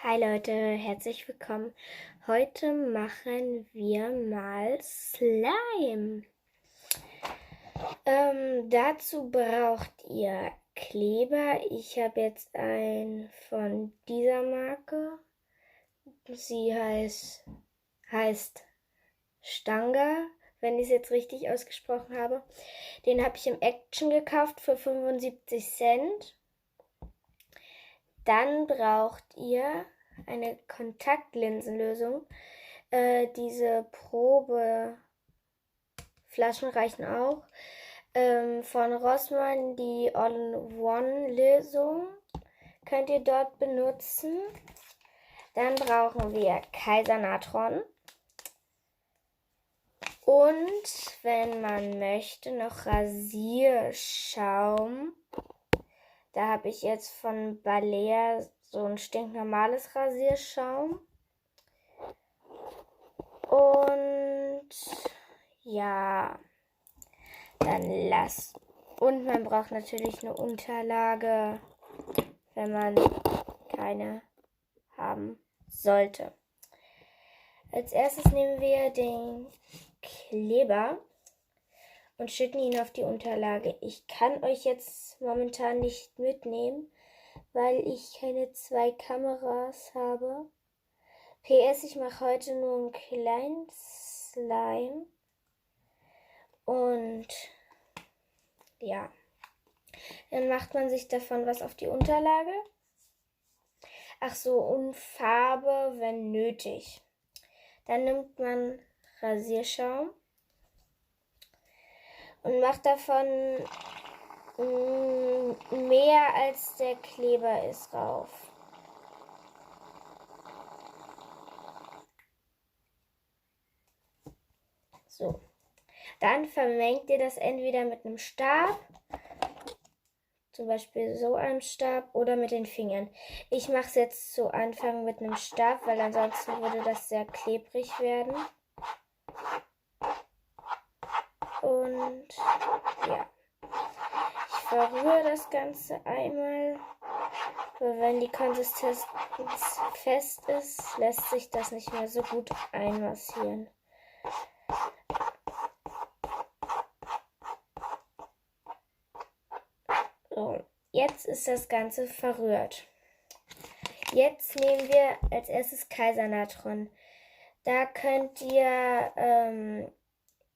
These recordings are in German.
Hi Leute, herzlich willkommen. Heute machen wir mal Slime. Dazu braucht ihr Kleber. Ich habe jetzt einen von dieser Marke. Sie heißt Stanga, wenn ich es jetzt richtig ausgesprochen habe. Den habe ich im Action gekauft für 75 Cent. Dann braucht ihr eine Kontaktlinsenlösung. Diese Probeflaschen reichen auch. Von Rossmann die All-in-One-Lösung könnt ihr dort benutzen. Dann brauchen wir Kaisernatron. Und wenn man möchte, noch Rasierschaum. Da habe ich jetzt von Balea so ein stinknormales Rasierschaum. Und ja, Und man braucht natürlich eine Unterlage, wenn man keine haben sollte. Als erstes nehmen wir den Kleber und schütten ihn auf die Unterlage. Ich kann euch jetzt momentan nicht mitnehmen, weil ich keine 2 Kameras habe. PS, ich mache heute nur einen kleinen Slime. Und ja, dann macht man sich davon was auf die Unterlage. Ach so, und Farbe, wenn nötig. Dann nimmt man Rasierschaum und macht davon mehr als der Kleber ist drauf. So. Dann vermengt ihr das entweder mit einem Stab, zum Beispiel so einem Stab, oder mit den Fingern. Ich mache es jetzt zu Anfang mit einem Stab, weil ansonsten würde das sehr klebrig werden. Und ja, ich verrühre das Ganze einmal, weil wenn die Konsistenz fest ist, lässt sich das nicht mehr so gut einmassieren. So, jetzt ist das Ganze verrührt. Jetzt nehmen wir als erstes Kaisernatron. Da könnt ihr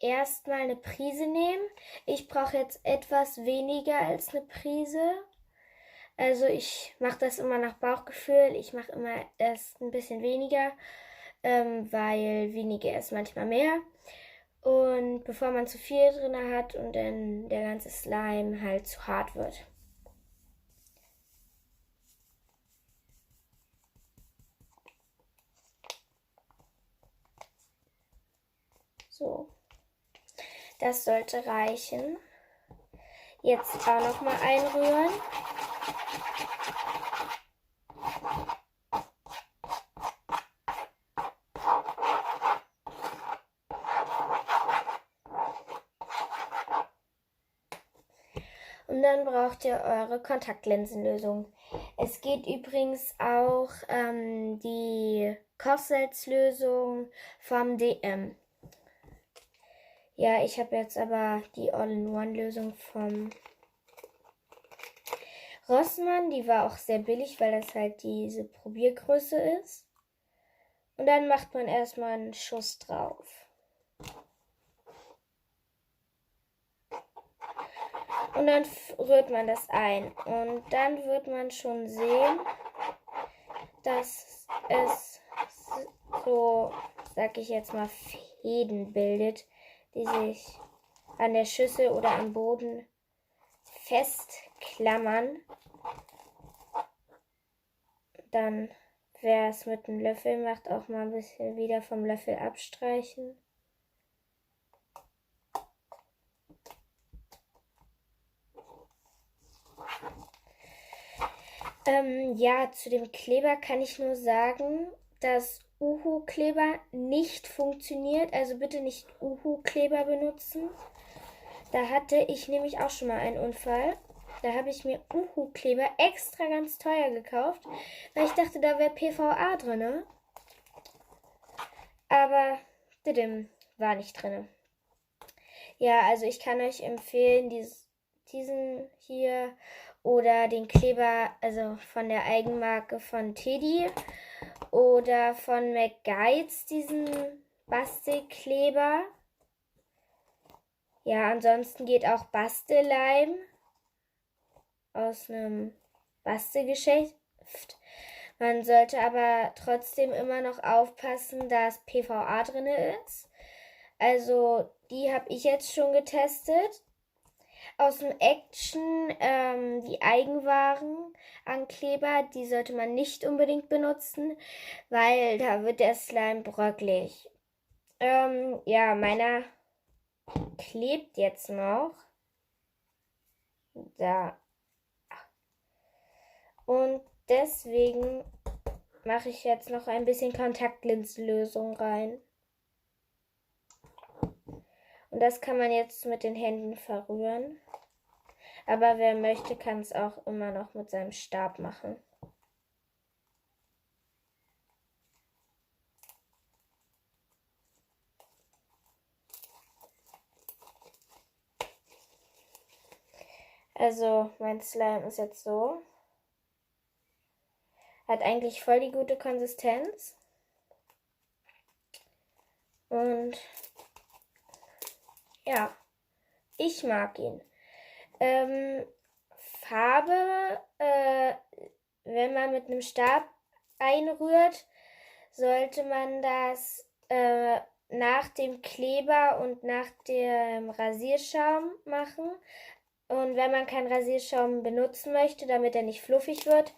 erstmal eine Prise nehmen. Ich brauche jetzt etwas weniger als eine Prise. Also ich mache das immer nach Bauchgefühl. Ich mache immer erst ein bisschen weniger, weil weniger ist manchmal mehr. Und bevor man zu viel drin hat und dann der ganze Slime halt zu hart wird. So, das sollte reichen. Jetzt auch nochmal einrühren. Und dann braucht ihr eure Kontaktlinsenlösung. Es geht übrigens auch die Kochsalzlösung vom DM. Ja, ich habe jetzt aber die All-in-One-Lösung vom Rossmann. Die war auch sehr billig, weil das halt diese Probiergröße ist. Und dann macht man erstmal einen Schuss drauf. Und dann rührt man das ein. Und dann wird man schon sehen, dass es so, sag ich jetzt mal, Fäden bildet, die sich an der Schüssel oder am Boden festklammern. Dann, wer es mit einem Löffel macht, auch mal ein bisschen wieder vom Löffel abstreichen. Ja, zu dem Kleber kann ich nur sagen, dass Uhu-Kleber nicht funktioniert. Also bitte nicht Uhu-Kleber benutzen. Da hatte ich nämlich auch schon mal einen Unfall. Da habe ich mir Uhu-Kleber extra ganz teuer gekauft, weil ich dachte, da wäre PVA drin. Aber war nicht drin. Ja, also ich kann euch empfehlen, diesen hier oder den Kleber, also von der Eigenmarke von Teddy oder von McGuides, diesen Bastelkleber. Ja, ansonsten geht auch Bastelleim aus einem Bastelgeschäft. Man sollte aber trotzdem immer noch aufpassen, dass PVA drin ist. Also die habe ich jetzt schon getestet. Aus dem Action, die Eigenwaren-Ankleber, die sollte man nicht unbedingt benutzen, weil da wird der Slime bröckelig. Ja, meiner klebt jetzt noch. Da. Und deswegen mache ich jetzt noch ein bisschen Kontaktlinsenlösung rein. Und das kann man jetzt mit den Händen verrühren. Aber wer möchte, kann es auch immer noch mit seinem Stab machen. Also mein Slime ist jetzt so. Hat eigentlich voll die gute Konsistenz. Und ja, ich mag ihn. Farbe, wenn man mit einem Stab einrührt, sollte man das nach dem Kleber und nach dem Rasierschaum machen. Und wenn man keinen Rasierschaum benutzen möchte, damit er nicht fluffig wird,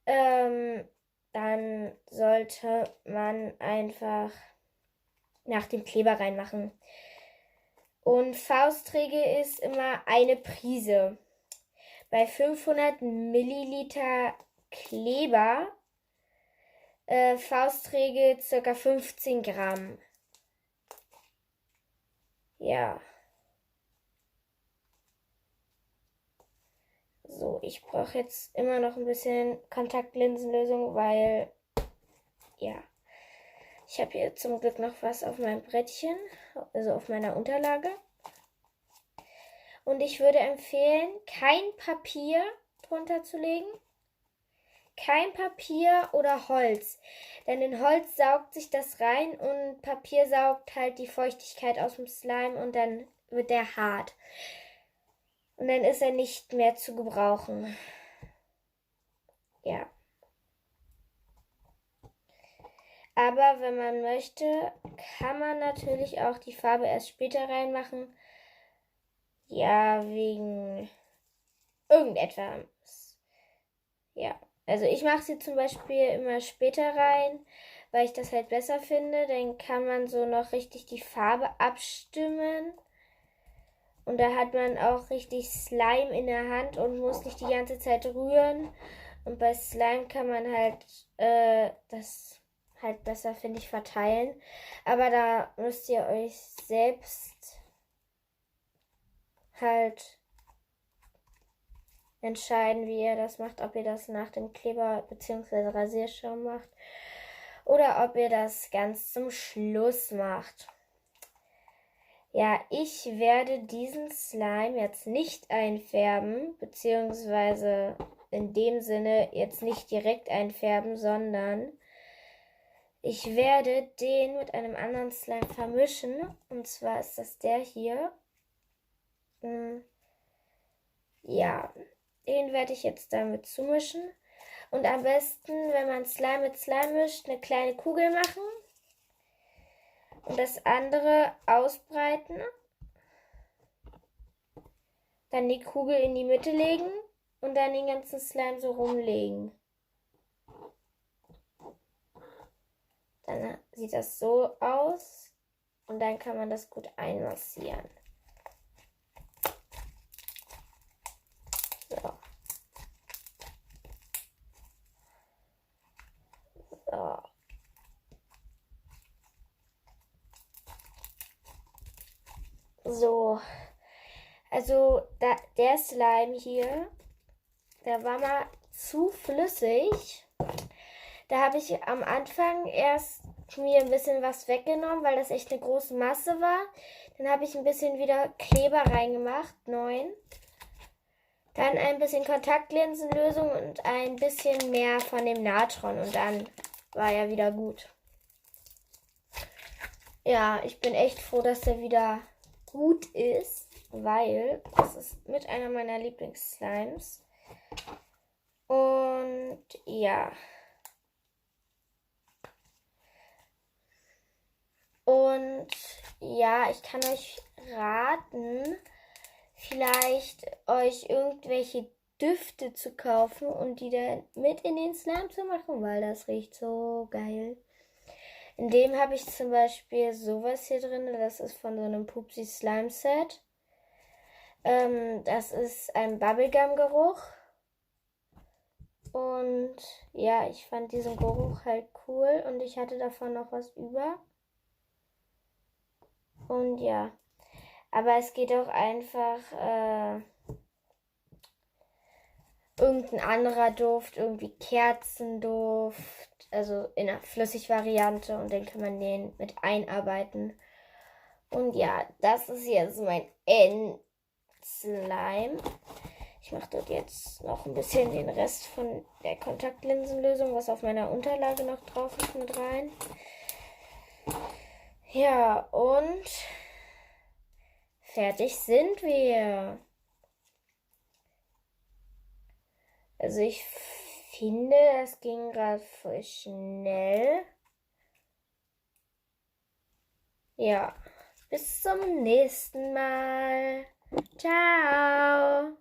dann sollte man einfach nach dem Kleber reinmachen. Und Faustregel ist immer eine Prise. Bei 500 Milliliter Kleber, Faustregel ca. 15 Gramm. Ja. So, ich brauche jetzt immer noch ein bisschen Kontaktlinsenlösung, weil, ja, ich habe hier zum Glück noch was auf meinem Brettchen, also auf meiner Unterlage. Und ich würde empfehlen, kein Papier drunter zu legen. Kein Papier oder Holz. Denn in Holz saugt sich das rein und Papier saugt halt die Feuchtigkeit aus dem Slime und dann wird der hart. Und dann ist er nicht mehr zu gebrauchen. Ja. Aber wenn man möchte, kann man natürlich auch die Farbe erst später reinmachen. Ja, wegen irgendetwas. Ja, also ich mache sie zum Beispiel immer später rein, weil ich das halt besser finde. Dann kann man so noch richtig die Farbe abstimmen. Und da hat man auch richtig Slime in der Hand und muss nicht die ganze Zeit rühren. Und bei Slime kann man halt das halt besser, finde ich, verteilen. Aber da müsst ihr euch selbst halt entscheiden, wie ihr das macht, ob ihr das nach dem Kleber bzw. Rasierschaum macht oder ob ihr das ganz zum Schluss macht. Ja, ich werde diesen Slime jetzt nicht einfärben, beziehungsweise in dem Sinne jetzt nicht direkt einfärben, sondern ich werde den mit einem anderen Slime vermischen. Und zwar ist das der hier. Ja, den werde ich jetzt damit zumischen. Und am besten, wenn man Slime mit Slime mischt, eine kleine Kugel machen. Und das andere ausbreiten. Dann die Kugel in die Mitte legen und dann den ganzen Slime so rumlegen. Dann sieht das so aus und dann kann man das gut einmassieren. So. So. So. Also der Slime hier, der war mal zu flüssig. Da habe ich am Anfang erst mir ein bisschen was weggenommen, weil das echt eine große Masse war. Dann habe ich ein bisschen wieder Kleber reingemacht, 9. Dann ein bisschen Kontaktlinsenlösung und ein bisschen mehr von dem Natron. Und dann war er wieder gut. Ja, ich bin echt froh, dass er wieder gut ist, weil das ist mit einer meiner Lieblingsslimes. Und ja. Und ja, ich kann euch raten, vielleicht euch irgendwelche Düfte zu kaufen und die dann mit in den Slime zu machen, weil das riecht so geil. In dem habe ich zum Beispiel sowas hier drin. Das ist von so einem Pupsi Slime Set. Das ist ein Bubblegum-Geruch. Und ja, ich fand diesen Geruch halt cool und ich hatte davon noch was über. Und ja, aber es geht auch einfach irgendein anderer Duft, irgendwie Kerzenduft, also in einer Flüssigvariante und dann kann man den mit einarbeiten. Und ja, das ist jetzt mein Endslime. Ich mache dort jetzt noch ein bisschen den Rest von der Kontaktlinsenlösung, was auf meiner Unterlage noch drauf ist, mit rein. Ja, und fertig sind wir. Also ich finde, es ging gerade voll schnell. Ja, bis zum nächsten Mal. Ciao.